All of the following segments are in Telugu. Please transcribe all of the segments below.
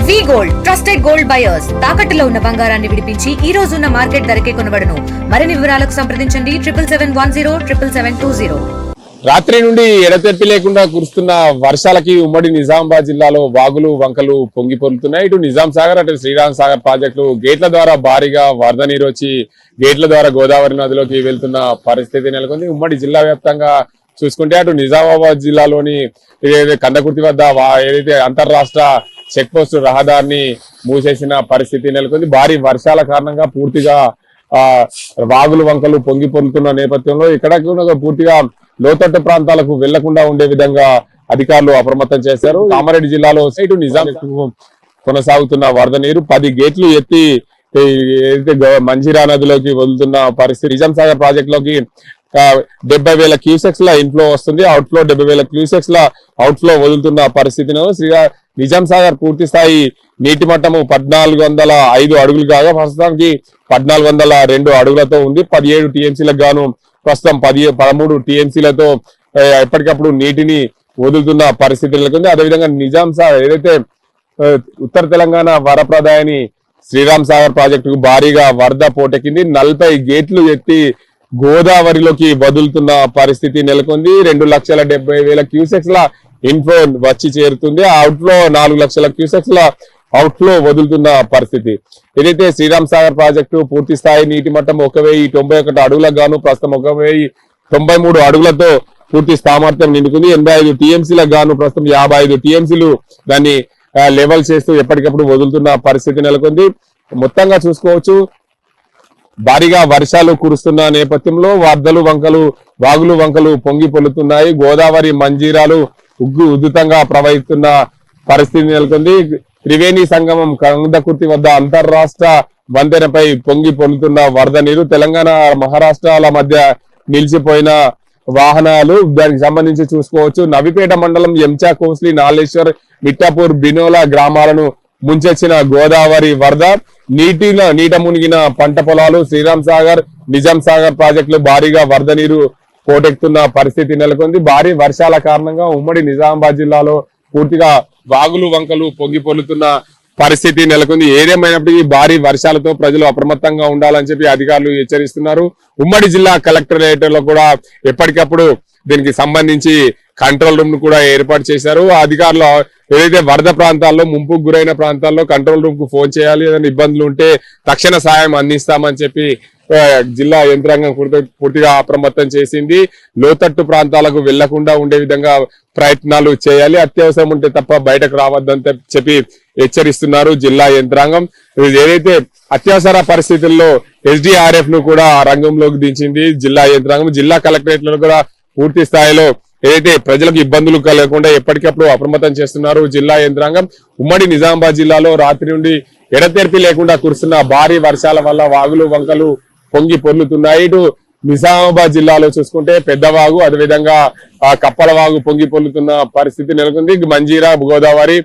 వి గోల్డ్ ట్రస్టెడ్ గోల్డ్ బయర్స్ తాకట్టులో ఉన్న బంగారాన్ని విడిపించి ఈ రోజు ఉన్న మార్కెట్ ధరకే కొనబడును. మరిన్ని వివరాలకు సంప్రదించండి 77710720. రాత్రి నుండి ఎడతెరిపి లేకుండా కురుస్తున్న వర్షాలకి ఉమ్మడి నిజామాబాద్ జిల్లాలో వాగులు వంకలు పొంగి పొరులుతున్నాయి. ఇటు నిజాం సాగర్ అటు శ్రీరామ్ సాగర్ ప్రాజెక్టులు గేట్ల ద్వారా భారీగా వరద నీరు వచ్చి గేట్ల ద్వారా గోదావరి నదిలోకి వెళ్తున్న పరిస్థితి నెలకొంది. ఉమ్మడి జిల్లా వ్యాప్తంగా చూసుకుంటే అటు నిజామాబాద్ జిల్లాలోని కందకుర్తి వద్ద ఏదైతే అంతర్రాష్ట్ర చెక్ పోస్ట్ రహదారిని మూసేసిన పరిస్థితి నెలకొంది. భారీ వర్షాల కారణంగా పూర్తిగా వాగులు వంకలు పొంగి పొరులుతున్న నేపథ్యంలో ఇక్కడ పూర్తిగా లోతట్టు ప్రాంతాలకు వెళ్లకుండా ఉండే విధంగా అధికారులు అప్రమత్తం చేశారు. కామారెడ్డి జిల్లాలో ఇటు నిజాం కొనసాగుతున్న వరద నీరు 10 గేట్లు ఎత్తి మంజీరా నదిలోకి వదులుతున్న పరిస్థితి. నిజాం సాగర్ ప్రాజెక్ట్ లోకి 70,000 క్యూసెక్స్ ల ఇన్ఫ్లో వస్తుంది, అవుట్ ఫ్లో 70,000 క్యూసెక్స్ ల అవుట్ ఫ్లో వదులుతున్న పరిస్థితిలో నిజాం సాగర్ పూర్తి స్థాయి నీటి మట్టము 1405 అడుగులు కాగా ప్రస్తుతానికి 1402 అడుగులతో ఉంది. 17 టీఎంసీలకు గాను ప్రస్తుతం 13 టీఎంసీలతో ఎప్పటికప్పుడు నీటిని వదులుతున్న పరిస్థితి నెలకొంది. అదేవిధంగా నిజాం సాగర్ ఏదైతే ఉత్తర తెలంగాణ వరప్రదాయని శ్రీరామ్ సాగర్ ప్రాజెక్టుకు భారీగా వరద పోటెక్కింది. 40 గేట్లు ఎత్తి గోదావరిలోకి వదులుతున్న పరిస్థితి నెలకొంది. 2,70,000 క్యూసెక్స్ ల ఇన్ఫ్లో వచ్చి చేరుతుంది. అవుట్ ఫ్లో 4,00,000 క్యూసెక్స్ ల అవుట్ ఫ్లో వదులుతున్న పరిస్థితి. ఏదైతే శ్రీరామ్ సాగర్ ప్రాజెక్టు పూర్తి స్థాయి నీటి మట్టం 1,091 అడుగులకు గాను ప్రస్తుతం 1,093 అడుగులతో పూర్తి సామర్థ్యం నిండుకుంది. 85 టీఎంసీలకు గాను ప్రస్తుతం 55 టీఎంసీలు దాన్ని లెవెల్ చేస్తూ ఎప్పటికప్పుడు వదులుతున్న పరిస్థితి నెలకొంది. మొత్తంగా చూసుకోవచ్చు భారీగా వర్షాలు కురుస్తున్న నేపథ్యంలో వాగులు వంకలు పొంగి పొల్లుతున్నాయి. గోదావరి మంజీరాలు ఉధృతంగా ప్రవహిస్తున్న పరిస్థితి నెలకొంది. త్రివేణి సంగమం కందకుర్తి వద్ద అంతర్రాష్ట్ర వంతెనపై పొంగి పొల్లుతున్న వరద నీరు తెలంగాణ మహారాష్ట్రాల మధ్య నిలిచిపోయిన వాహనాలు దానికి సంబంధించి చూసుకోవచ్చు. నవిపేట మండలం ఎంచా కోస్లీ నాలేశ్వర్ మిట్టాపూర్ బినోలా గ్రామాలను ముంచెచ్చిన గోదావరి వరద నీట మునిగిన పంట పొలాలు శ్రీరామ్ సాగర్ నిజాం సాగర్ ప్రాజెక్టులు భారీగా వరద నీరు పోటెక్కుతున్న పరిస్థితి నెలకొంది. భారీ వర్షాల కారణంగా ఉమ్మడి నిజామాబాద్ జిల్లాలో పూర్తిగా వాగులు వంకలు పొంగి పొల్లుతున్న పరిస్థితి నెలకొంది. ఏదేమైనప్పటికీ భారీ వర్షాలతో ప్రజలు అప్రమత్తంగా ఉండాలని చెప్పి అధికారులు హెచ్చరిస్తున్నారు. ఉమ్మడి జిల్లా కలెక్టరేట్ లో కూడా ఎప్పటికప్పుడు దీనికి సంబంధించి కంట్రోల్ రూమ్ ను కూడా ఏర్పాటు చేశారు. అధికారులు ఏదైతే వరద ప్రాంతాల్లో ముంపుకు గురైన ప్రాంతాల్లో కంట్రోల్ రూమ్ కు ఫోన్ చేయాలి, ఏదైనా ఇబ్బందులు ఉంటే తక్షణ సాయం అందిస్తామని చెప్పి జిల్లా యంత్రాంగం పూర్తిగా అప్రమత్తం చేసింది. లోతట్టు ప్రాంతాలకు వెళ్లకుండా ఉండే విధంగా ప్రయత్నాలు చేయాలి, అత్యవసరం ఉంటే తప్ప బయటకు రావద్దని చెప్పి హెచ్చరిస్తున్నారు జిల్లా యంత్రాంగం. ఏదైతే అత్యవసర పరిస్థితుల్లో ఎస్డీఆర్ఎఫ్ ను కూడా రంగంలోకి దించింది జిల్లా యంత్రాంగం. జిల్లా కలెక్టరేట్లను కూడా పూర్తి స్థాయిలో ఏదైతే ప్రజలకు ఇబ్బందులు కలగకుండా ఎప్పటికప్పుడు అప్రమత్తం చేస్తున్నారు జిల్లా యంత్రాంగం. ఉమ్మడి నిజామాబాద్ జిల్లాలో రాత్రి నుండి ఎడతెరిపి లేకుండా కురుస్తున్న భారీ వర్షాల వల్ల వాగులు వంకలు పొంగి పొర్లుతున్నాయి. ఇటు నిజామాబాద్ జిల్లాలో చూసుకుంటే పెద్దవాగు అదేవిధంగా కప్పల వాగు పొంగి పొర్లుతున్న పరిస్థితి నెలకొంది. మంజీరా గోదావరి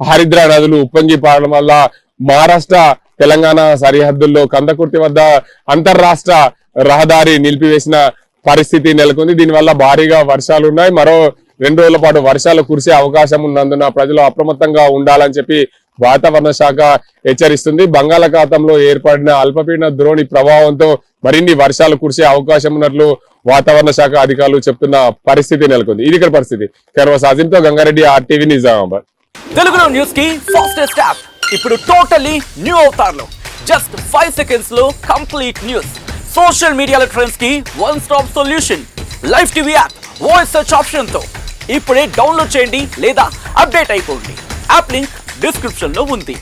హరిద్రా నదులు ఉప్పొంగి పారడం వల్ల మహారాష్ట్ర తెలంగాణ సరిహద్దుల్లో కందకుర్తి వద్ద అంతర్రాష్ట్ర రహదారి నిలిపివేసిన పరిస్థితి నెలకొంది. దీనివల్ల భారీగా వర్షాలు ఉన్నాయి. మరో 2 రోజుల పాటు వర్షాలు కురిసే అవకాశం ఉన్నందున ప్రజలు అప్రమత్తంగా ఉండాలని చెప్పి వాతావరణ శాఖ హెచ్చరిస్తుంది. బంగాళాఖాతంలో ఏర్పడిన అల్పపీడన ద్రోణి ప్రభావంతో మరిన్ని వర్షాలు కురిసే అవకాశం ఉన్నట్లు వాతావరణ శాఖ అధికారులు చెప్తున్న పరిస్థితి నెలకొంది. ఇది ఇక్కడ పరిస్థితి. సాజింతో గంగారెడ్డి, RTV నిజామాబాద్. తెలుగులో న్యూస్ కి ఫాస్టెస్ట్ యాప్ ఇప్పుడు టోటల్లీ న్యూ అవతార్లో జస్ట్ 5 సెకండ్స్ లో కంప్లీట్ న్యూస్. సోషల్ మీడియాలో ట్రెండ్స్ కి one stop solution. Live TV app voice search option తో ఇప్పుడే డౌన్లోడ్ చేయండి లేదా అప్డేట్ అయిపోండి. యాప్ లింక్ డిస్క్రిప్షన్ లో ఉంది.